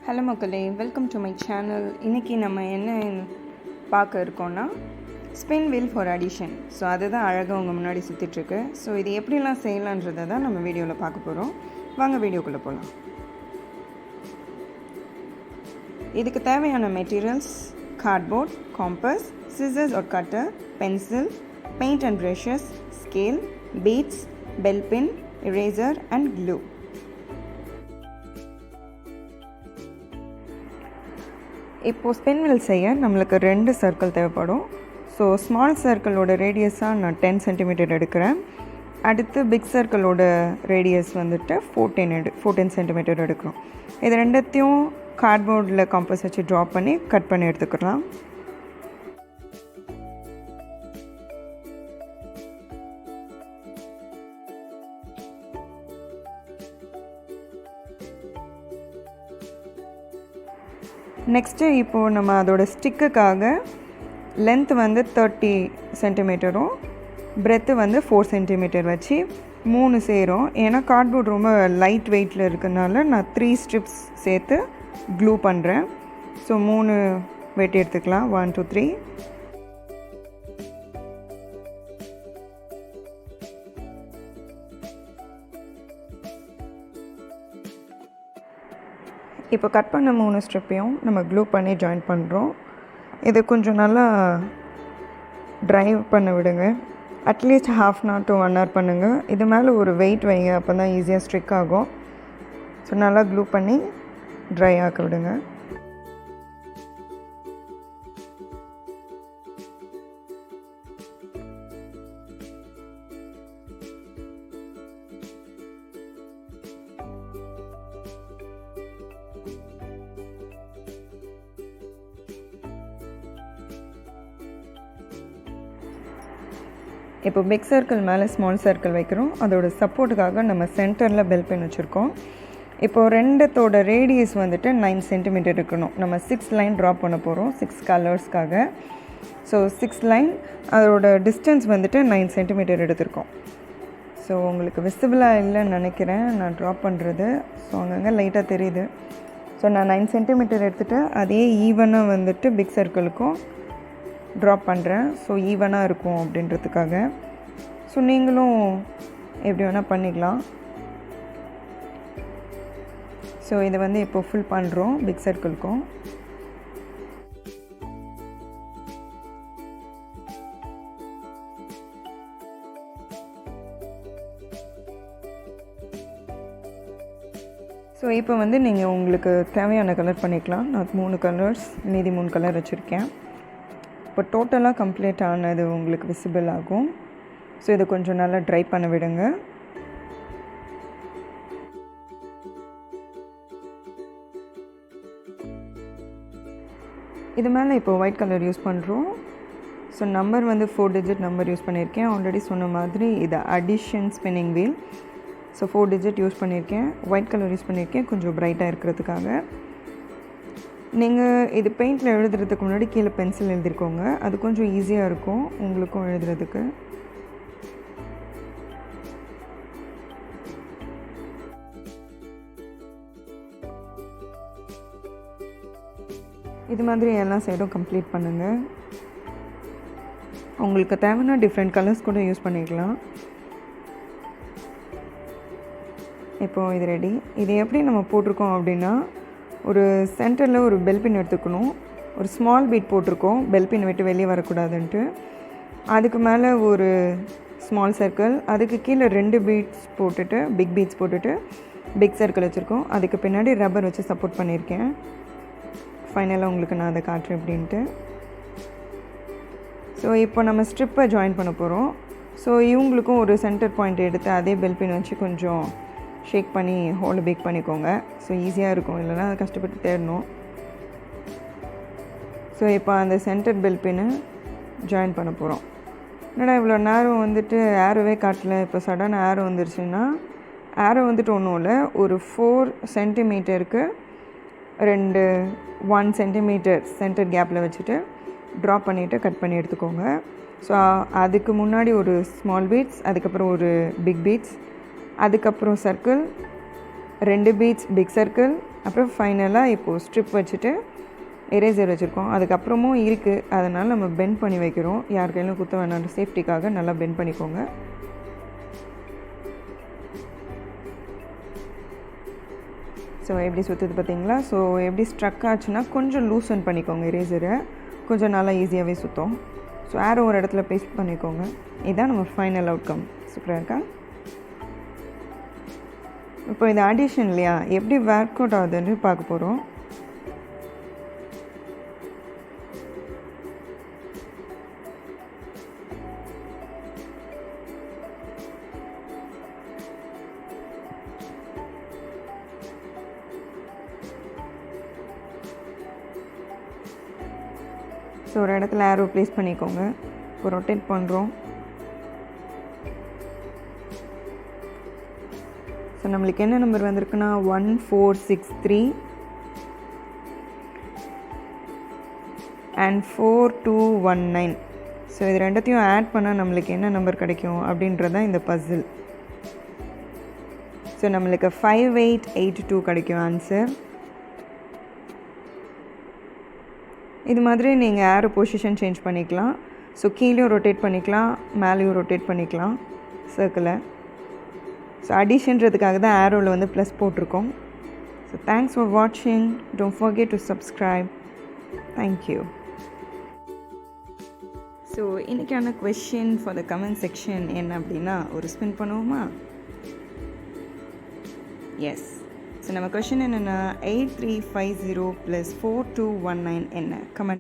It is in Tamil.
ஹலோ மக்களே, வெல்கம் டு மை சேனல். இன்றைக்கி நம்ம என்ன பார்க்க இருக்கோன்னா spin wheel for addition. So அதுதான் அழகாக உங்கள் முன்னாடி சுற்றிட்டுருக்கு. ஸோ இது எப்படிலாம் செய்யலான்றதை தான் நம்ம வீடியோவில் பார்க்க போகிறோம். வாங்க வீடியோக்குள்ளே போகலாம். இதுக்கு தேவையான materials: cardboard, compass, scissors or cutter, pencil, paint and brushes, scale, beads, bell pin, eraser and glue. இப்போது ஸ்பின் வீல் செய்ய நம்மளுக்கு 2 சர்க்கிள் தேவைப்படும். ஸோ ஸ்மால் சர்க்கிளோட ரேடியஸாக நான் 10 சென்டிமீட்டர் எடுக்கிறேன். அடுத்து பிக் சர்க்கிளோட ரேடியஸ் வந்துட்டு 14 சென்டிமீட்டர் எடுக்கிறோம். இது ரெண்டத்தையும் கார்ட்போர்டில் காம்பஸ் வச்சு ட்ரா பண்ணி கட் பண்ணி எடுத்துக்கலாம். நெக்ஸ்ட்டு இப்போது நம்ம அதோட ஸ்டிக்குக்காக லென்த் வந்து 30 சென்டிமீட்டரும் பிரெத்து வந்து 4 சென்டிமீட்டர் வச்சு 3 சேரும். ஏன்னா கார்ட்போர்ட் ரொம்ப லைட் வெயிட்டில் இருக்கிறதுனால நான் 3 ஸ்ட்ரிப்ஸ் சேர்த்து க்ளூ பண்ணுறேன். ஸோ 3 வெட்டி எடுத்துக்கலாம். 1 2 3. இப்போ கட் பண்ண 3 ஸ்ட்ரிப்பையும் நம்ம க்ளூ பண்ணி ஜாயின் பண்ணுறோம். இது கொஞ்சம் நல்லா ட்ரைவ் பண்ண விடுங்க. அட்லீஸ்ட் 1/2 hour to 1 hour பண்ணுங்கள். இது மேலே ஒரு வெயிட் வைங்க, அப்போ தான் ஈஸியாக ஸ்ட்ரிக் ஆகும். ஸோ நல்லா க்ளூ பண்ணி ட்ரை ஆக்க விடுங்க. இப்போ பிக் சர்க்கிள் மேலே ஸ்மால் சர்க்கிள் வைக்கிறோம். அதோட சப்போர்ட்டுக்காக நம்ம சென்டரில் பெல் பின் வச்சுருக்கோம். இப்போது ரெண்டத்தோட ரேடியஸ் வந்துட்டு 9 சென்டிமீட்டர் இருக்கணும். நம்ம 6 லைன் ட்ரா பண்ண போகிறோம் 6 கலர்ஸ்க்காக. ஸோ 6 லைன் அதோட டிஸ்டன்ஸ் வந்துட்டு 9 சென்டிமீட்டர் எடுத்திருக்கோம். ஸோ உங்களுக்கு விசிபிளாக இல்லைன்னு நினைக்கிறேன் நான் ட்ரா பண்ணுறது. ஸோ அங்கங்கே லைட்டாக தெரியுது. ஸோ நான் 9 சென்டிமீட்டர் எடுத்துகிட்டு அதே ஈவனாக வந்துட்டு பிக் சர்க்கிளுக்கும் ட்ரா பண்ணுறேன். ஸோ ஈவனாக இருக்கும் அப்படின்றதுக்காக. ஸோ நீங்களும் எப்படி வேணால் பண்ணிக்கலாம். ஸோ இதை வந்து இப்போ ஃபுல் பண்ணுறோம் பிக் சர்க்கிளுக்கும். ஸோ இப்போ வந்து நீங்கள் உங்களுக்கு தேவையான கலர் பண்ணிக்கலாம். நான் 3 கலர்ஸ் மீதி 3 கலர் வச்சுருக்கேன். இப்போ டோட்டலாக கம்ப்ளீட் ஆனது உங்களுக்கு விசிபிள் ஆகும். ஸோ இதை கொஞ்சம் நல்லா ட்ரை பண்ண விடுங்க. இது மேலே இப்போ ஒயிட் கலர் யூஸ் பண்ணுறோம். ஸோ நம்பர் வந்து 4 டிஜிட் நம்பர் யூஸ் பண்ணியிருக்கேன். ஆல்ரெடி சொன்ன மாதிரி இது addition spinning wheel. So 4 digit use பண்ணியிருக்கேன். ஒயிட் கலர் யூஸ் பண்ணியிருக்கேன் கொஞ்சம் ப்ரைட்டாக இருக்கிறதுக்காக. நீங்கள் இது பெயிண்டில் எழுதுறதுக்கு முன்னாடி கீழே பென்சில் எழுதிருக்கோங்க. அது கொஞ்சம் ஈஸியாக இருக்கும் உங்களுக்கும் எழுதுறதுக்கு. இது மாதிரி எல்லா சைடும் கம்ப்ளீட் பண்ணுங்கள். உங்களுக்கு தேவைன்னா டிஃப்ரெண்ட் கலர்ஸ் கூட யூஸ் பண்ணிக்கலாம். இப்போது இது ரெடி. இது எப்படி நம்ம போட்டிருக்கோம் அப்படின்னா, ஒரு சென்டரில் ஒரு பெல் பின் எடுத்துக்கணும். ஒரு ஸ்மால் பீட் போட்டிருக்கோம் பெல் பின் விட்டு வெளியே வரக்கூடாதுன்ட்டு. அதுக்கு மேலே ஒரு ஸ்மால் சர்க்கிள், அதுக்கு கீழே 2 பீட்ஸ் போட்டுட்டு பிக் பீட்ஸ் போட்டுட்டு பிக் சர்க்கிள் வச்சுருக்கோம். அதுக்கு பின்னாடி ரப்பர் வச்சு சப்போர்ட் பண்ணியிருக்கேன். ஃபைனலாக உங்களுக்கு நான் அதை காட்டுறேன் அப்படின்ட்டு. ஸோ இப்போ நம்ம ஸ்ட்ரிப்பை ஜாயின் பண்ண போகிறோம். ஸோ இவங்களுக்கும் ஒரு சென்டர் பாயிண்ட் எடுத்து அதே பெல் பின் வச்சு கொஞ்சம் ஷேக் பண்ணி ஹோலை பேக் பண்ணிக்கோங்க. ஸோ ஈஸியாக இருக்கும், இல்லைனா கஷ்டப்பட்டு தேடணும். ஸோ இப்போ அந்த சென்டர் பெல் பின்னு ஜாயின் பண்ண போகிறோம். என்னடா இவ்வளோ நேரம் வந்துட்டு ஏரோவே காட்டல, இப்போ சடன் ஏரோ வந்துருச்சுன்னா, ஏரோ வந்துட்டு ஒன்றும் இல்லை, ஒரு 4 சென்டிமீட்டருக்கு 1 சென்டிமீட்டர் சென்டர் கேப்பில் வச்சுட்டு ட்ரா பண்ணிவிட்டு கட் பண்ணி எடுத்துக்கோங்க. ஸோ அதுக்கு முன்னாடி ஒரு ஸ்மால் பீட்ஸ், அதுக்கப்புறம் ஒரு பிக் பீட்ஸ், அதுக்கப்புறம் சர்க்கிள், 2 பீட்ஸ் பிக் சர்க்கிள், அப்புறம் ஃபைனலாக இப்போது ஸ்ட்ரிப் வச்சுட்டு எரேசர் வச்சுருக்கோம். அதுக்கப்புறமும் இருக்குது, அதனால் நம்ம பெண்ட் பண்ணி வைக்கிறோம். யார் கையிலும் குத்த வேணான்ற சேஃப்டிக்காக நல்லா பெண்ட் பண்ணிக்கோங்க. ஸோ எப்படி சுற்றுது பார்த்தீங்களா? ஸோ எப்படி ஸ்ட்ரக் ஆச்சுன்னா கொஞ்சம் லூசன் பண்ணிக்கோங்க எரேசரை, கொஞ்சம் நல்லா ஈஸியாகவே சுற்றும். ஸோ ஆரோ ஒரு இடத்துல பேஸ்ட் பண்ணிக்கோங்க. இதுதான் நம்ம ஃபைனல் அவுட்கம். சூப்பராக இருக்கா? இப்போ இது அடிஷன் இல்லையா, எப்படி ஒர்க் அவுட் ஆகுதுன்னு பார்க்க போகிறோம். ஸோ ஒரு இடத்துல ஆரோ ப்ளேஸ் பண்ணிக்கோங்க. இப்போ ரொட்டேட் பண்ணுறோம். ஸோ நம்மளுக்கு என்ன நம்பர் வந்திருக்குன்னா 1463 அண்ட் 4219. ஸோ இது ரெண்டத்தையும் ஆட் பண்ணால் நம்மளுக்கு என்ன நம்பர் கிடைக்கும் அப்படின்றது தான் இந்த பசில். ஸோ நம்மளுக்கு 5882 கிடைக்கும் ஆன்சர். இது மாதிரி நீங்கள் ஏரோ பொசிஷன் சேஞ்ச் பண்ணிக்கலாம். ஸோ கீழேயும் ரொட்டேட் பண்ணிக்கலாம், மேலேயும் ரொட்டேட் பண்ணிக்கலாம் சர்க்கிளை. ஸோ அடிஷன்றதுக்காக தான் ஏரோவில் வந்து ப்ளஸ் போட்டிருக்கோம். ஸோ தேங்க்ஸ் ஃபார் வாட்சிங். Don't forget to subscribe. Thank you. So இன்றைக்கான question for the comment section என்ன அப்படின்னா, ஒரு ஸ்பின் பண்ணுவோமா? எஸ். ஸோ நம்ம கொஷின் என்னென்னா 8350 + 4219 என்ன? கமெண்ட்